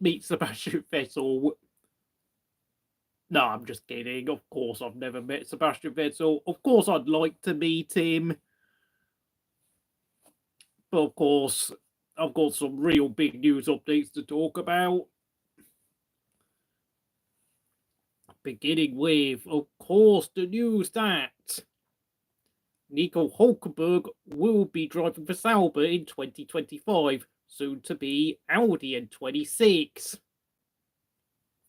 meet Sebastian Vettel. No, I'm just kidding. Of course, I've never met Sebastian Vettel. Of course, I'd like to meet him. But of course, I've got some real big news updates to talk about. Beginning with, of course, the news that Nico Hulkenberg will be driving for Sauber in 2025, soon to be Audi in 26.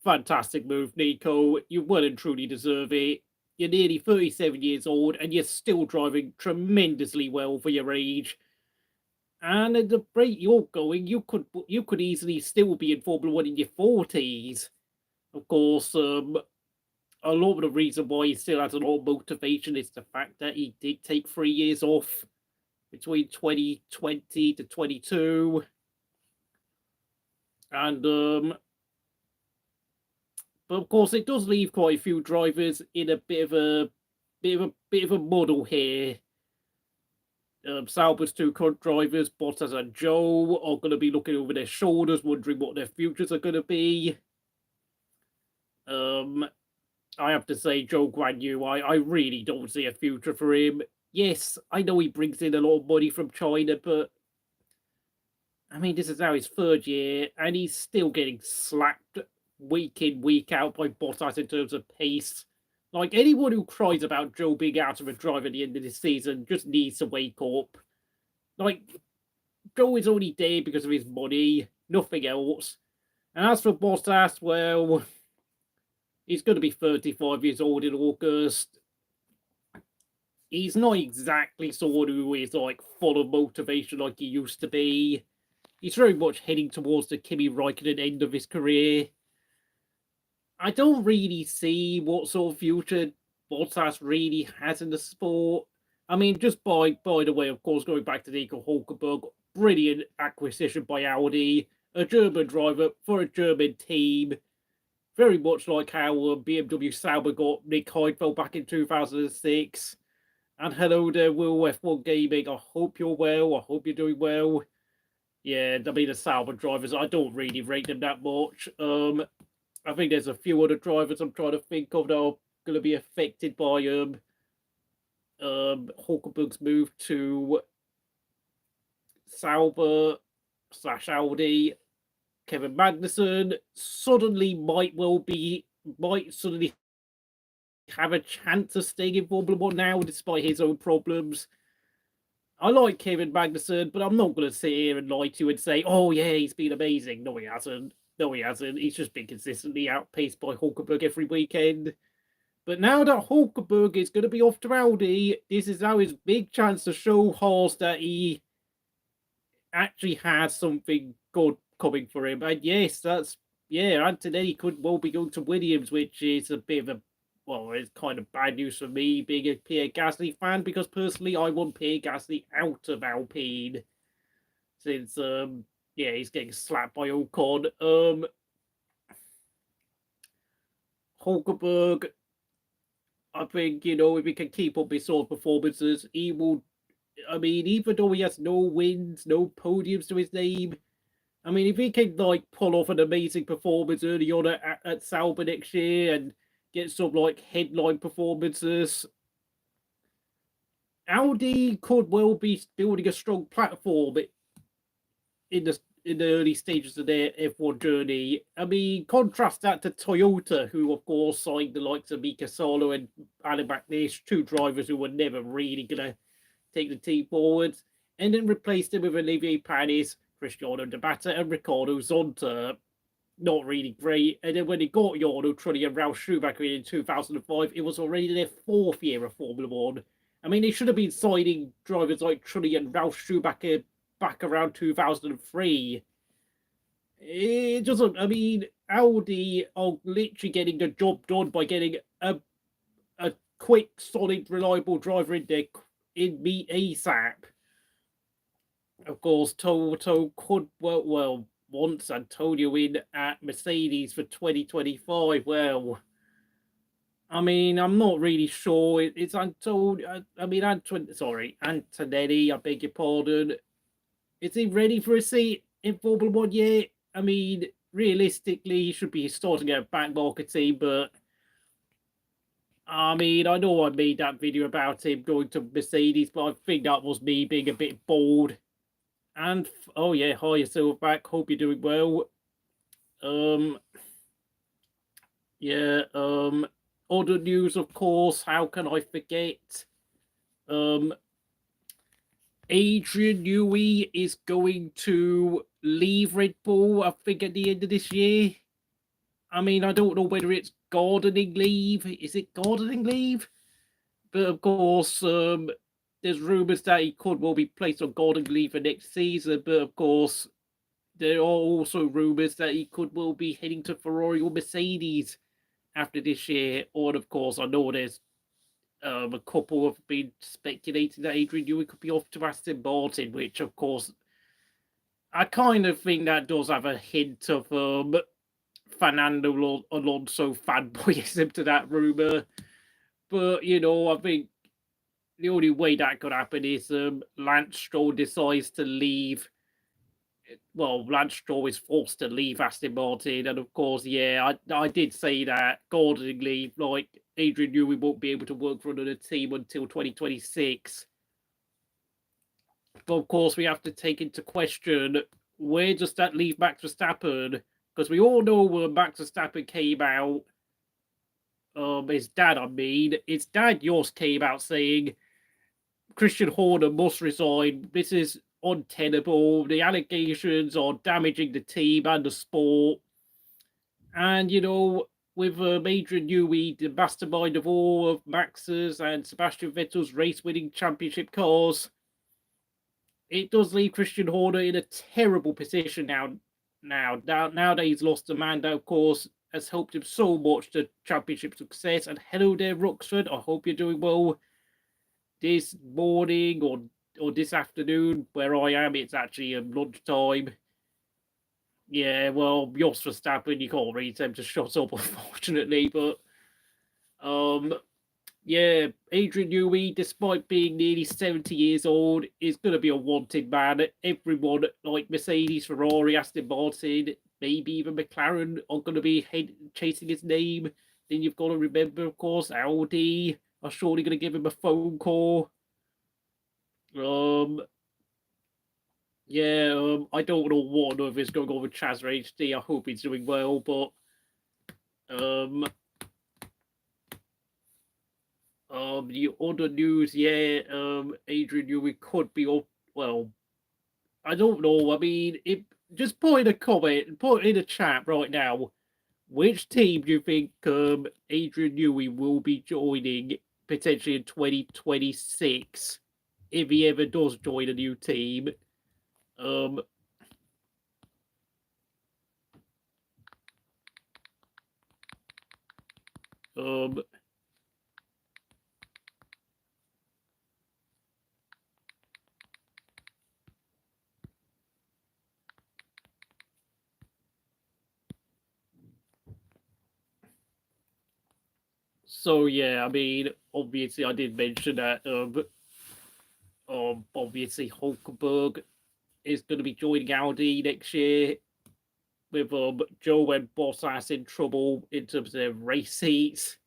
Fantastic move, Nico. You well and truly deserve it. You're nearly 37 years old and you're still driving tremendously well for your age. And at the rate you're going, you could easily still be in Formula One in your 40s. Of course, a lot of the reason why he still has a lot of motivation is the fact that he did take 3 years off between 2020 to 22. And but of course it does leave quite a few drivers in a bit of a muddle here. Sauber's two current drivers, Bottas and Zhou, are going to be looking over their shoulders, wondering what their futures are going to be. I have to say, Zhou Guanyu, I really don't see a future for him. Yes, I know he brings in a lot of money from China, but I mean, this is now his 3rd year, and he's still getting slapped week in, week out by Bottas in terms of pace. Like, anyone who cries about Zhou being out of a drive at the end of this season just needs to wake up. Like, Zhou is only there because of his money, nothing else. And as for Bottas, well, he's going to be 35 years old in August. He's not exactly someone who is, like, full of motivation like he used to be. He's very much heading towards the Kimi Räikkönen end of his career. I don't really see what sort of future Bottas really has in the sport. I mean, just by the way, of course, going back to Nico Hulkenberg, brilliant acquisition by Audi, a German driver for a German team. Very much like how BMW Sauber got Nick Heidfeld back in 2006. And hello there, Will F1 Gaming. I hope you're well. I hope you're doing well. Yeah, I mean, the Sauber drivers, I don't really rate them that much. I think there's a few other drivers I'm trying to think of that are going to be affected by Hulkenberg's move to Sauber / Audi. Kevin Magnussen suddenly might suddenly have a chance of staying in Formula One now, despite his own problems. I like Kevin Magnussen, but I'm not going to sit here and lie to you and say, oh yeah, he's been amazing. No, he hasn't. No, he hasn't. He's just been consistently outpaced by Hulkenberg every weekend. But now that Hulkenberg is going to be off to Audi, this is now his big chance to show Haas that he actually has something good coming for him. And yes, Antonelli could well be going to Williams, which is a bit of a, well, it's kind of bad news for me being a Pierre Gasly fan, because personally I want Pierre Gasly out of Alpine since he's getting slapped by Ocon. Hulkenberg, I think, if he can keep up his sort of performances, he will. I mean, even though he has no wins, no podiums to his name, I mean, if he can pull off an amazing performance early on at Sauber next year and get some headline performances, Audi could well be building a strong platform in the early stages of their F1 journey. I mean, contrast that to Toyota, who of course signed the likes of Mika Salo and Alan McNish, two drivers who were never really gonna take the team forward, and then replaced them with Olivier Panis, Cristiano Dabata, and Ricardo Zonta. Not really great. And then when they got Jarno Trulli and Ralf Schumacher in 2005, it was already their 4th year of Formula One. I mean, they should have been signing drivers like Trulli and Ralf Schumacher back around 2003. It doesn't. I mean, Audi are literally getting the job done by getting a quick, solid, reliable driver in there in meet ASAP. Of course, Toto could well wants Antonio in at Mercedes for 2025. Well, I mean, I'm not really sure. It's Antonio. I mean, Antonelli. I beg your pardon. Is he ready for a seat in Formula One yet? I mean, realistically, he should be starting a back marketing, but I mean, I know I made that video about him going to Mercedes, but I think that was me being a bit bold. And, oh yeah, hi, Silverback, hope you're doing well. Yeah, other news, of course, how can I forget? Adrian Newey is going to leave Red Bull, I think, at the end of this year. I mean, I don't know whether it's gardening leave. Is it gardening leave? But of course, there's rumours that he could well be placed on gardening leave for next season. But of course, there are also rumours that he could well be heading to Ferrari or Mercedes after this year. Or of course, I know there's a couple have been speculating that Adrian Newey could be off to Aston Martin, which of course I kind of think that does have a hint of Fernando Alonso fanboyism to that rumour. But, you know, I think the only way that could happen is Lance Stroll decides to leave. Well, Lance Stroll is forced to leave Aston Martin. And, of course, yeah, I did say that gardening leave, like, Adrian Newey won't be able to work for another team until 2026. But, of course, we have to take into question, where does that leave Max Verstappen? Because we all know when Max Verstappen came out, his dad, his dad, Jos, came out saying, Christian Horner must resign. This is untenable. The allegations are damaging the team and the sport. And, you know, with Adrian Newey, the mastermind of all of Max's and Sebastian Vettel's race-winning championship cars, it does leave Christian Horner in a terrible position now that he's lost Amanda, of course, has helped him so much to championship success. And hello there, Roxford. I hope you're doing well this morning or this afternoon. Where I am, it's actually lunchtime. Yeah, well, Jos Verstappen, you can't read them to shut up, unfortunately. But yeah, Adrian Newey, despite being nearly 70 years old, is going to be a wanted man. Everyone, like Mercedes, Ferrari, Aston Martin, maybe even McLaren, are going to be chasing his name. Then you've got to remember, of course, Audi are surely going to give him a phone call. Yeah, I don't know what on earth is going on with Chaz HD. I hope he's doing well, but the other news, yeah, Adrian Newey could be up. Well, I don't know. I mean, just put in a comment, put in a chat right now. Which team do you think Adrian Newey will be joining potentially in 2026 if he ever does join a new team? So yeah, I mean, obviously I did mention that obviously Hulkenberg is going to be joining Audi next year with Zhou and Bottas in trouble in terms of their race seats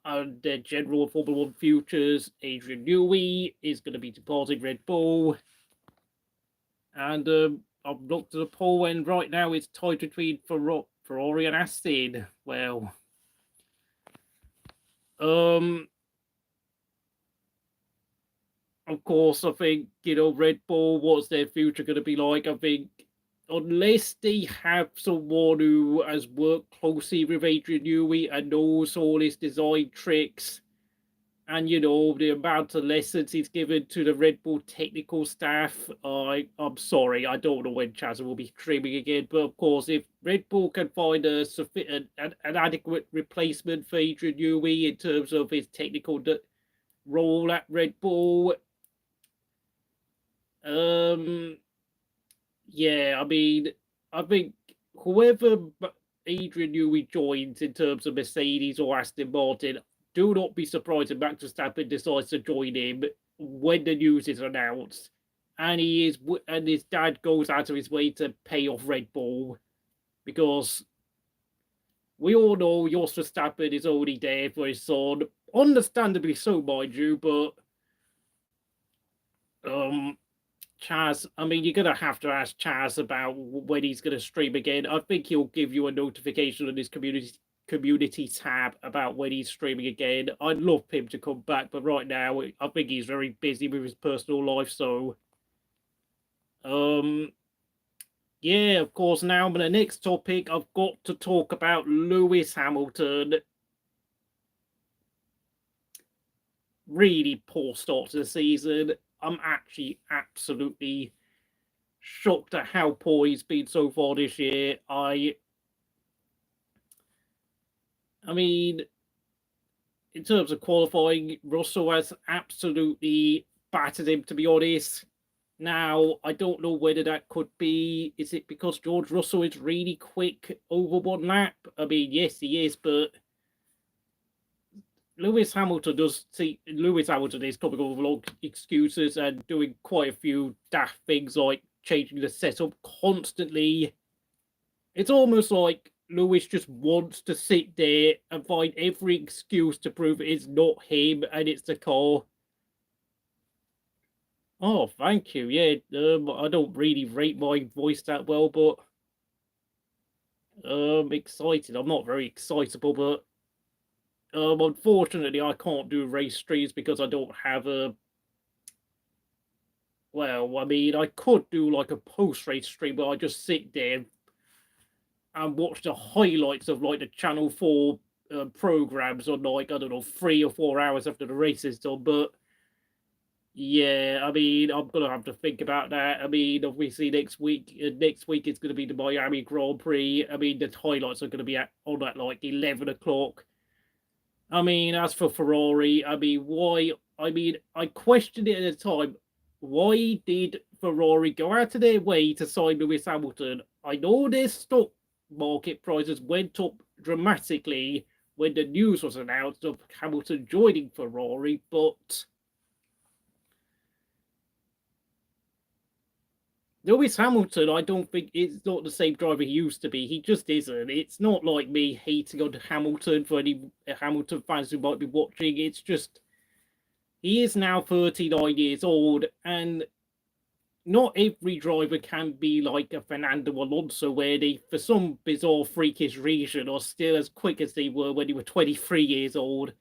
and their general Formula One futures. Adrian Newey is going to be departing Red Bull. And I've looked at the poll, and right now it's tied between Ferrari and Aston. Well, of course, I think, you know, Red Bull, what's their future going to be like? I think unless they have someone who has worked closely with Adrian Newey and knows all his design tricks, and, you know, the amount of lessons he's given to the Red Bull technical staff, I'm sorry, I don't know when Chaz will be streaming again. But of course, if Red Bull can find an adequate replacement for Adrian Newey in terms of his technical role at Red Bull, yeah, I mean, I think whoever Adrian Newey joins in terms of Mercedes or Aston Martin, do not be surprised if Max Verstappen decides to join him when the news is announced, and his dad goes out of his way to pay off Red Bull. because we all know Jos Verstappen is only there for his son. Understandably so, mind you, but Chaz, I mean, you're going to have to ask Chaz about when he's going to stream again. I think he'll give you a notification on his community tab about when he's streaming again. I'd love him to come back, but right now, I think he's very busy with his personal life, so... Yeah, of course, now the next topic, I've got to talk about Lewis Hamilton. Really poor start to the season. I'm actually absolutely shocked at how poor he's been so far this year. I mean, in terms of qualifying, Russell has absolutely battered him, to be honest. Now, I don't know whether that could be... Is it because George Russell is really quick over one lap? I mean, yes, he is, but... Lewis Hamilton is coming up with long excuses and doing quite a few daft things like changing the setup constantly. It's almost like Lewis just wants to sit there and find every excuse to prove it's not him and it's the car. Oh, thank you. Yeah, I don't really rate my voice that well, but excited. I'm not very excitable, but unfortunately, I can't do race streams because I don't have a... Well, I mean, I could do like a post-race stream, but I just sit there and watch the highlights of like the Channel 4 programs on like, I don't know, 3 or 4 hours after the race is done. But yeah, I mean, I'm going to have to think about that. I mean, obviously next week it's going to be the Miami Grand Prix. I mean, the highlights are going to be on at like 11 o'clock. I mean, as for Ferrari, I mean, why? I mean, I questioned it at the time. Why did Ferrari go out of their way to sign Lewis Hamilton? I know their stock market prices went up dramatically when the news was announced of Hamilton joining Ferrari, but Lewis Hamilton, I don't think is not the same driver he used to be. He just isn't. It's not like me hating on Hamilton for any Hamilton fans who might be watching. It's just he is now 39 years old, and not every driver can be like a Fernando Alonso, where they, for some bizarre freakish reason, are still as quick as they were when they were 23 years old.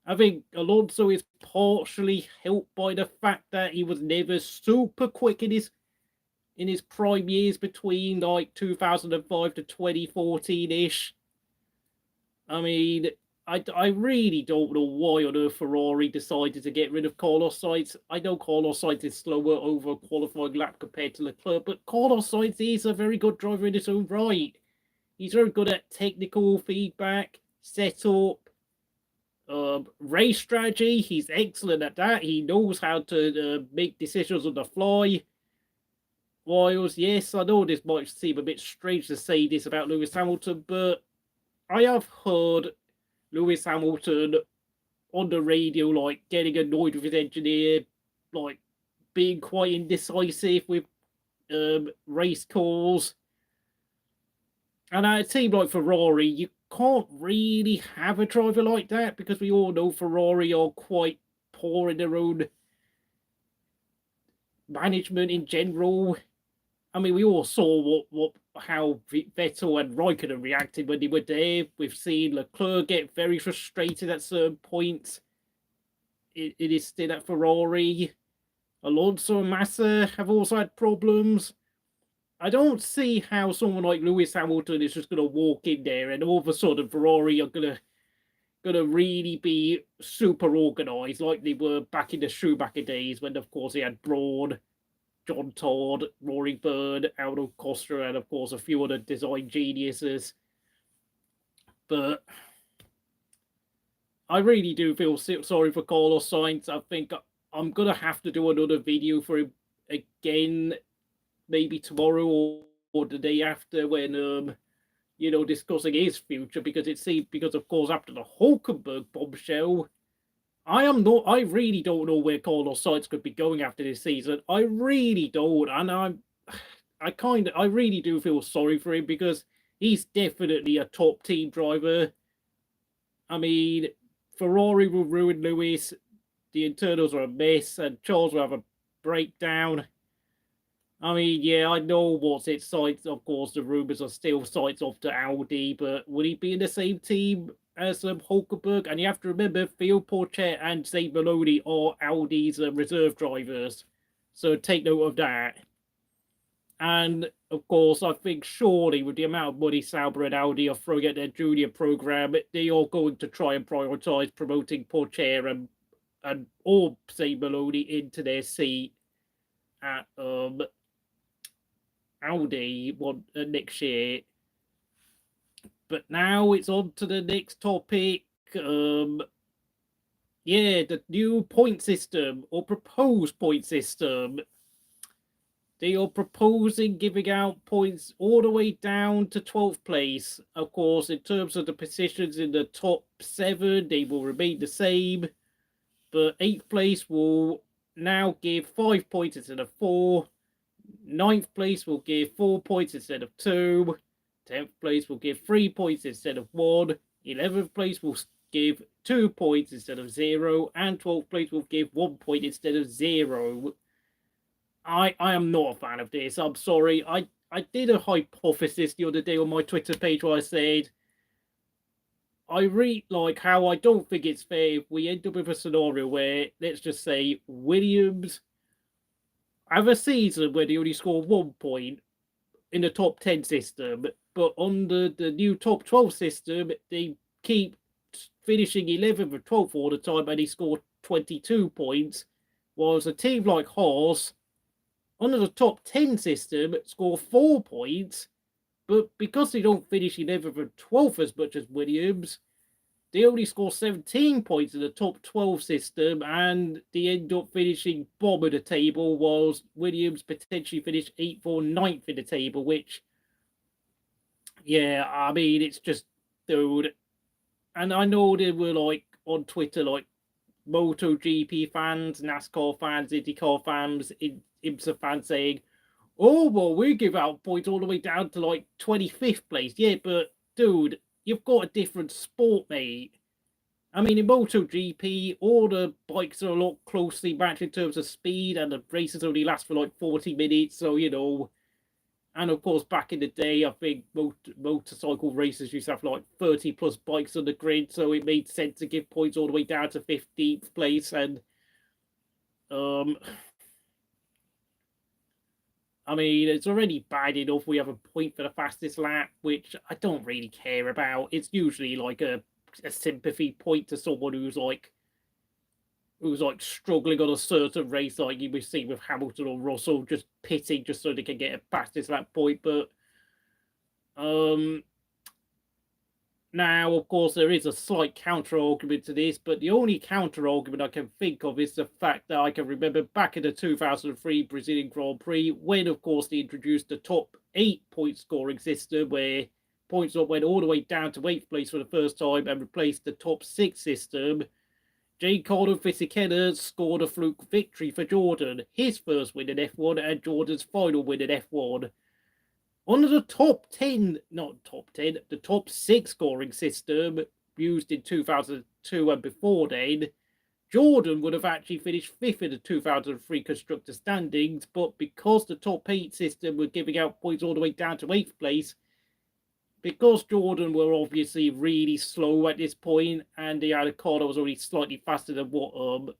I think Alonso is partially helped by the fact that he was never super quick in his prime years between like 2005 to 2014-ish. I mean, I really don't know why on earth Ferrari decided to get rid of Carlos Sainz. I know Carlos Sainz is slower over a qualifying lap compared to Leclerc, but Carlos Sainz is a very good driver in his own right. He's very good at technical feedback, setup, race strategy. He's excellent at that. He knows how to make decisions on the fly. Whilst, yes, I know this might seem a bit strange to say this about Lewis Hamilton, but I have heard Lewis Hamilton on the radio, like, getting annoyed with his engineer, like, being quite indecisive with race calls. And it seemed like Ferrari, you can't really have a driver like that, because we all know Ferrari are quite poor in their own management in general. I mean, we all saw how Vettel and Raikkonen reacted when they were there. We've seen Leclerc get very frustrated at certain points. It is still at Ferrari. Alonso and Massa have also had problems. I don't see how someone like Lewis Hamilton is just going to walk in there and all of a sudden Ferrari are going to really be super organised like they were back in the Schumacher days when, of course, they had Brawn, John Todd, Rory Byrne, Aldo Costa, and of course a few other design geniuses. But I really do feel sorry for Carlos Sainz. I think I'm going to have to do another video for him again, maybe tomorrow or the day after, when, discussing his future, because of course after the Hulkenberg bombshell, I really don't know where Carlos Sainz could be going after this season. I really don't, and I really do feel sorry for him, because he's definitely a top team driver. I mean, Ferrari will ruin Lewis. The internals are a mess, and Charles will have a breakdown. I mean, yeah, I know what's it sides. Of course, the rumours are still sides off to Audi, but would he be in the same team as Hulkenberg? And you have to remember, Theo Porchet and Zane Maloney are Audi's reserve drivers, so take note of that. And of course, I think surely with the amount of money Sauber and Audi are throwing at their junior program, they are going to try and prioritise promoting Porchet and or Zane Maloney into their seat at Audi next year. But now it's on to the next topic. Yeah, the new point system or proposed point system. They are proposing giving out points all the way down to 12th place. Of course, in terms of the positions in the top 7, they will remain the same. But 8th place will now give 5 points instead of 4. 9th place will give 4 points instead of 2. 10th place will give 3 points instead of 1. 11th place will give 2 points instead of 0. And 12th place will give 1 point instead of 0. I am not a fan of this. I'm sorry. I did a hypothesis the other day on my Twitter page where I said I read like how I don't think it's fair if we end up with a scenario where, let's just say, Williams have a season where they only score 1 point in the top 10 system, but on the new top 12 system, they keep finishing 11th or 12th all the time and they score 22 points, whilst a team like Haas, under the top 10 system, score 4 points, but because they don't finish 11th and 12th as much as Williams, they only score 17 points in the top 12 system, and they end up finishing bottom of the table, whilst Williams potentially finish 8th or 9th in the table, which, yeah, I mean, it's just, dude. And I know they were, like, on Twitter, like, MotoGP fans, NASCAR fans, IndyCar fans, IMSA fans saying, oh, well, we give out points all the way down to, like, 25th place. Yeah, but, dude, you've got a different sport, mate. I mean, in MotoGP, all the bikes are a lot closely matched in terms of speed, and the races only last for, like, 40 minutes, so, you know. And, of course, back in the day, I think motorcycle races used to have, like, 30-plus bikes on the grid, so it made sense to give points all the way down to 15th place, and, I mean, it's already bad enough we have a point for the fastest lap, which I don't really care about. It's usually, like, a sympathy point to someone who's like struggling on a certain race, like you would see with Hamilton or Russell, just pitting just so they can get a fastest lap point. But now, of course, there is a slight counter argument to this, but the only counter argument I can think of is the fact that I can remember back in the 2003 Brazilian Grand Prix, when, of course, they introduced the top 8 point scoring system, where points went all the way down to 8th place for the first time and replaced the top 6 system. Giancarlo Fisichella scored a fluke victory for Jordan, his first win in F1 and Jordan's final win in F1. Under the top 6 scoring system used in 2002 and before then, Jordan would have actually finished 5th in the 2003 constructor standings, but because the top 8 system were giving out points all the way down to 8th place, because Jordan were obviously really slow at this point, and they had a car that was only slightly faster than what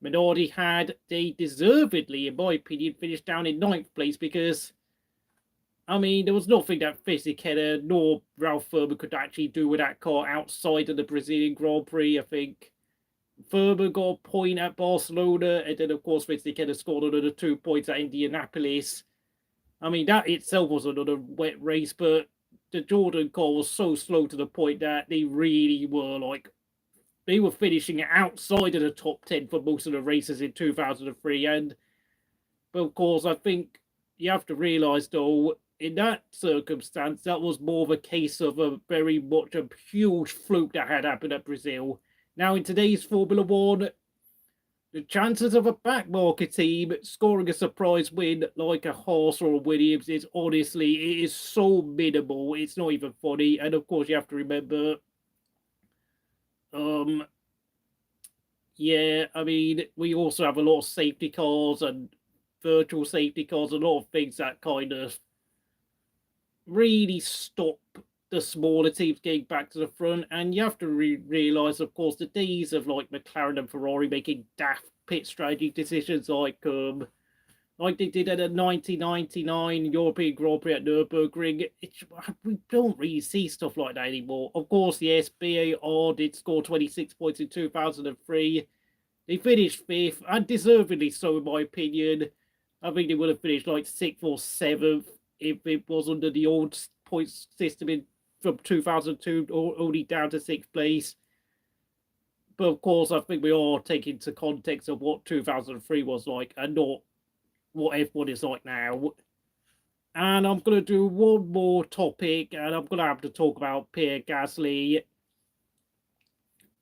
Minardi had, they deservedly, in my opinion, finished down in 9th place, because, I mean, there was nothing that Fisichella nor Ralph Furman could actually do with that car outside of the Brazilian Grand Prix. I think Furman got a point at Barcelona, and then, of course, Fisichella scored another 2 points at Indianapolis. I mean, that itself was another wet race, but the Jordan car was so slow to the point that they really were they were finishing outside of the top 10 for most of the races in 2003. But of course, I think you have to realise, though, in that circumstance, that was more of a case of a very much a huge fluke that had happened at Brazil. Now, in today's Formula One, the chances of a backmarket team scoring a surprise win like a Haas or a Williams is honestly, it is so minimal. It's not even funny. And of course, you have to remember, yeah, I mean, we also have a lot of safety cars and virtual safety cars, a lot of things that kind of really stop the smaller teams getting back to the front. And you have to realise, of course, the days of like McLaren and Ferrari making daft pit strategy decisions like they did at the 1999 European Grand Prix at Nürburgring. We don't really see stuff like that anymore. Of course, yes, BAR did score 26 points in 2003. They finished 5th, and deservedly so, in my opinion. I think they would have finished like 6th or 7th if it was under the old points system from 2002, only down to 6th place. But of course, I think we are taking into context of what 2003 was like and not what F1 is like now. And I'm going to do one more topic, and I'm going to have to talk about Pierre Gasly.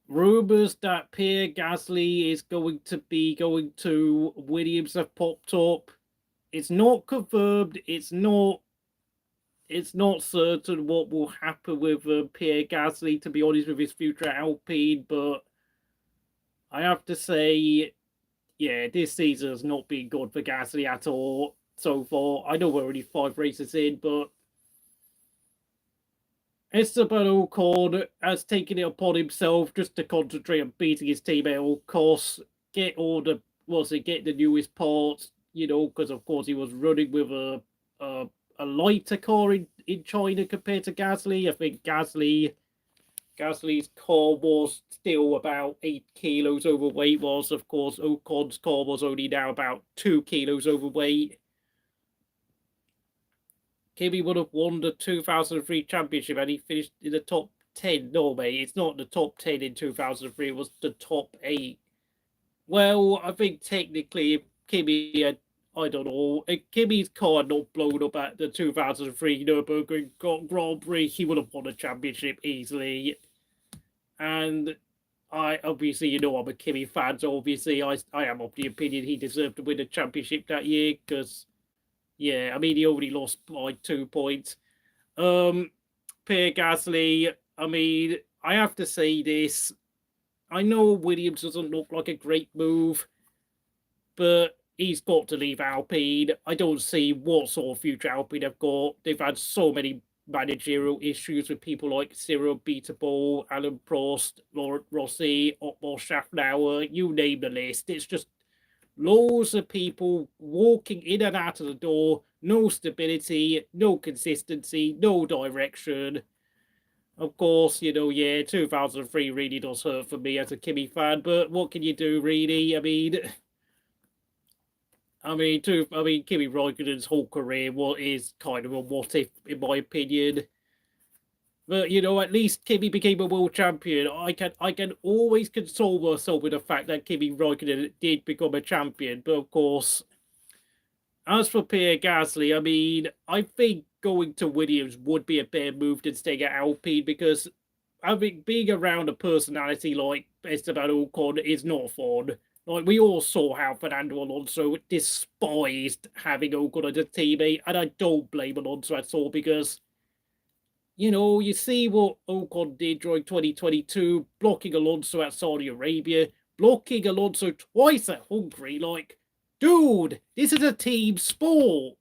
Rumours that Pierre Gasly is going to be going to Williams have popped up. It's not confirmed. It's not certain what will happen with Pierre Gasly, to be honest, with his future at Alpine. But I have to say, yeah, this season has not been good for Gasly at all so far. I know we're already 5 races in, but Esteban Ocon has taken it upon himself just to concentrate on beating his team at all costs, get the newest parts, because of course he was running with a lighter car in China compared to Gasly. I think Gasly's car was still about 8 kilos overweight, whilst of course Ocon's car was only now about 2 kilos overweight. Kimi would have won the 2003 championship and he finished in the top 10. No, mate, it's not the top 10 in 2003, it was the top 8. Well, I think technically Kimi had, I don't know, if Kimi's car had not blown up at the 2003 Nürburgring Grand Prix, he would have won the championship easily. And I obviously, I'm a Kimi fan, so obviously I am of the opinion he deserved to win the championship that year, because yeah, I mean, he only lost by 2 points. Pierre Gasly, I mean, I have to say this. I know Williams doesn't look like a great move, but he's got to leave Alpine. I don't see what sort of future Alpine have got. They've had so many managerial issues with people like Cyril Beatable, Alan Prost, Laurent Rossi, Otmar Schaffnauer, you name the list. It's just loads of people walking in and out of the door, no stability, no consistency, no direction. Of course, 2003 really does hurt for me as a Kimi fan, but what can you do, really? I mean, Kimi Räikkönen's whole career is kind of a what if, in my opinion. But at least Kimi became a world champion. I can always console myself with the fact that Kimi Räikkönen did become a champion. But of course, as for Pierre Gasly, I mean, I think going to Williams would be a better move than staying at Alpine, because I think being around a personality like Esteban Ocon is not fun. Like, we all saw how Fernando Alonso despised having Ocon as a teammate, and I don't blame Alonso at all, because you see what Ocon did during 2022, blocking Alonso at Saudi Arabia, blocking Alonso twice at Hungary. Like, dude, this is a team sport.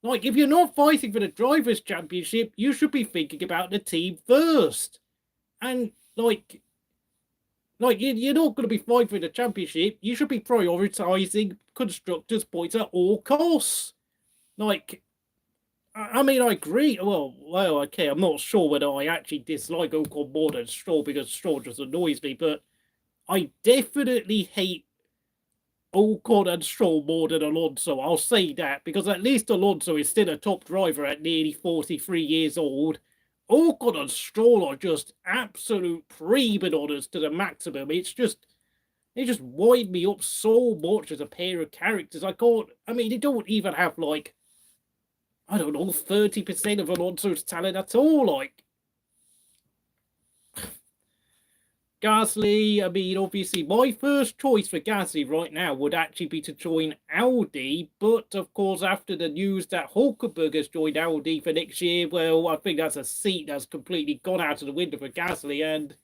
Like, if you're not fighting for the Drivers' Championship, you should be thinking about the team first. And, you're not going to be fighting for the championship. You should be prioritizing constructors' points at all costs. I mean, I agree. Well, okay, I'm not sure whether I actually dislike Ocon more than Stroll, because Stroll just annoys me, but I definitely hate Ocon and Stroll more than Alonso. I'll say that, because at least Alonso is still a top driver at nearly 43 years old. Ocon and Stroll are just absolute prima donnas to the maximum. They just wind me up so much as a pair of characters. They don't even have, I don't know, 30% of Alonso's talent at all. Gasly, I mean, obviously, my first choice for Gasly right now would actually be to join Audi. But, of course, after the news that Hulkenberg has joined Audi for next year, well, I think that's a seat that's completely gone out of the window for Gasly. And,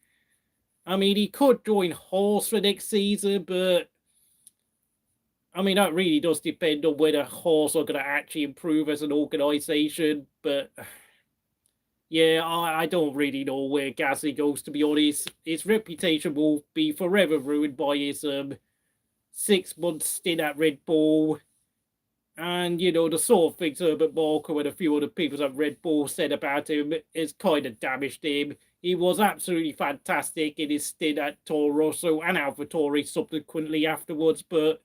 I mean, he could join Haas for next season, but, I mean, that really does depend on whether Haas are going to actually improve as an organisation. But yeah, I don't really know where Gasly goes, to be honest. His reputation will be forever ruined by his 6 month stint at Red Bull. And, you know, the sort of things Herbert Marko and a few other people at Red Bull said about him has kind of damaged him. He was absolutely fantastic in his stint at Toro Rosso and AlphaTauri subsequently afterwards. But,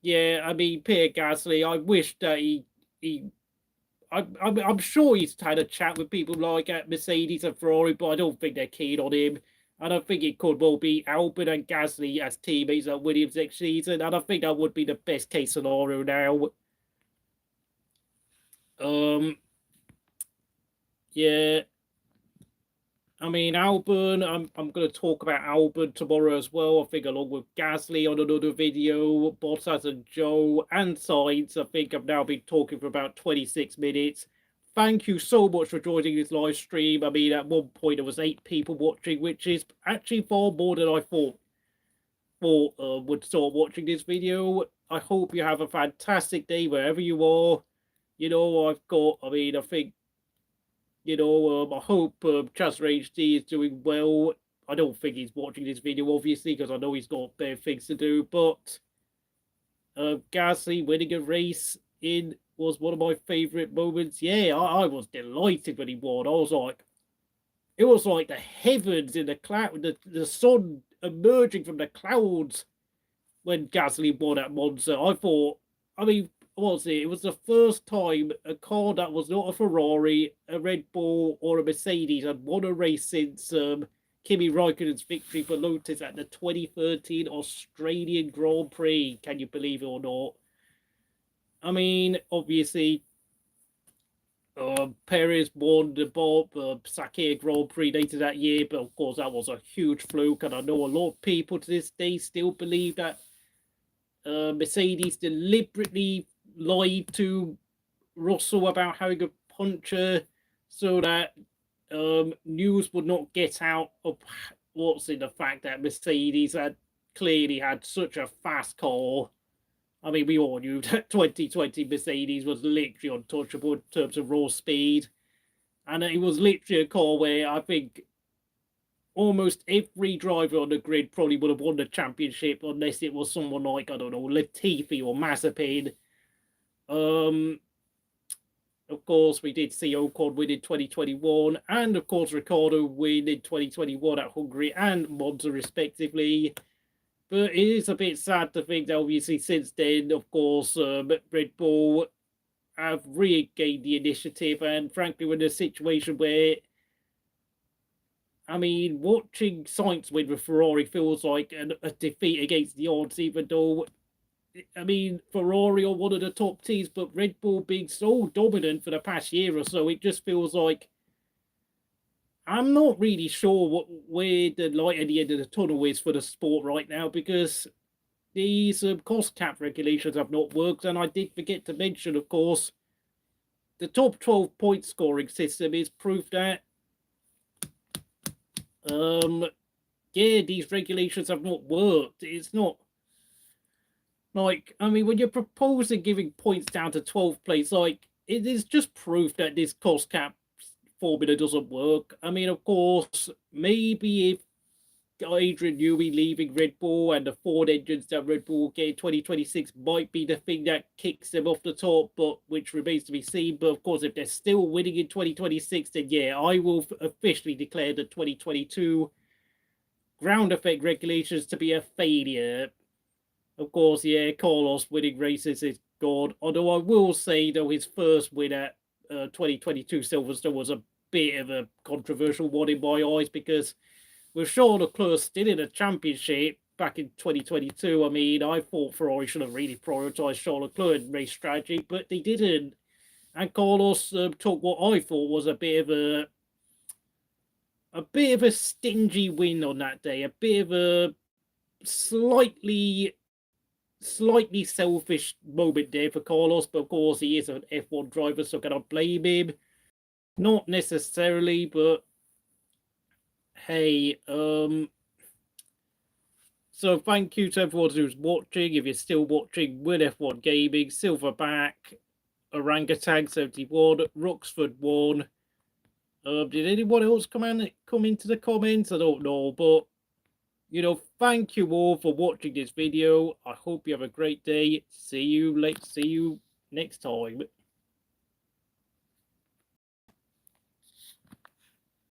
yeah, I mean, Pierre Gasly, I wish that I'm sure he's had a chat with people like at Mercedes and Ferrari, but I don't think they're keen on him. And I think it could well be Albon and Gasly as teammates at Williams next season. And I think that would be the best case scenario now. Yeah. I mean, Albon, I'm going to talk about Albon tomorrow as well. I think along with Gasly on another video, Bottas and Zhou and Sainz. I think I've now been talking for about 26 minutes. Thank you so much for joining this live stream. I mean, at one point there was 8 people watching, which is actually far more than I thought would start watching this video. I hope you have a fantastic day wherever you are. You know, I think, you know, I hope Chancellor HD is doing well. I don't think he's watching this video, obviously, because I know he's got better things to do. But Gasly winning a race was one of my favourite moments. Yeah, I was delighted when he won. It was like the heavens in the cloud, the sun emerging from the clouds when Gasly won at Monza. I thought, I mean, what was it? It was the first time a car that was not a Ferrari, a Red Bull, or a Mercedes had won a race since Kimi Raikkonen's victory for Lotus at the 2013 Australian Grand Prix. Can you believe it or not? I mean, obviously, Perez won the Sakir Grand Prix later that year, but of course that was a huge fluke, and I know a lot of people to this day still believe that Mercedes deliberately lied to Russell about having a puncher so that news would not get out of the fact that Mercedes had clearly had such a fast car. I mean, we all knew that 2020 Mercedes was literally untouchable in terms of raw speed. And it was literally a car where I think almost every driver on the grid probably would have won the championship unless it was someone like, I don't know, Latifi or Mazepin. Of course, we did see Ocon win in 2021, and of course, Ricciardo win in 2021 at Hungary and Monza, respectively. But it is a bit sad to think that obviously since then, of course, Red Bull have regained the initiative, and frankly, we're in a situation where, I mean, watching Sainz win with Ferrari feels like a defeat against the odds, even though, I mean, Ferrari are one of the top teams, but Red Bull being so dominant for the past year or so, it just feels like I'm not really sure where the light at the end of the tunnel is for the sport right now, because these cost cap regulations have not worked. And I did forget to mention, of course, the top 12 point scoring system is proof that, yeah, these regulations have not worked. It's not like, I mean, when you're proposing giving points down to 12th place, like, it is just proof that this cost cap formula doesn't work. I mean, of course, maybe if Adrian Newey leaving Red Bull and the Ford engines that Red Bull get in 2026 might be the thing that kicks them off the top, but which remains to be seen. But of course, if they're still winning in 2026, then yeah, I will officially declare the 2022 ground effect regulations to be a failure. Of course, yeah, Carlos winning races is God. Although I will say, though, his first win at 2022 Silverstone was a bit of a controversial one in my eyes, because with Charles Leclerc still in a championship back in 2022, I mean, I thought Ferrari should have really prioritised Charles Leclerc in race strategy, but they didn't. And Carlos took what I thought was a bit of a bit of a stingy win on that day, a bit of a slightly selfish moment there for Carlos, but of course he is an F1 driver, so can I blame him? Not necessarily, but hey, so thank you to everyone who's watching. If you're still watching, Win F1 Gaming, Silverback, Orangutan 71, Roxford 1. Did anyone else come into the comments? I don't know, but you know, thank you all for watching this video. I hope you have a great day. See you next time.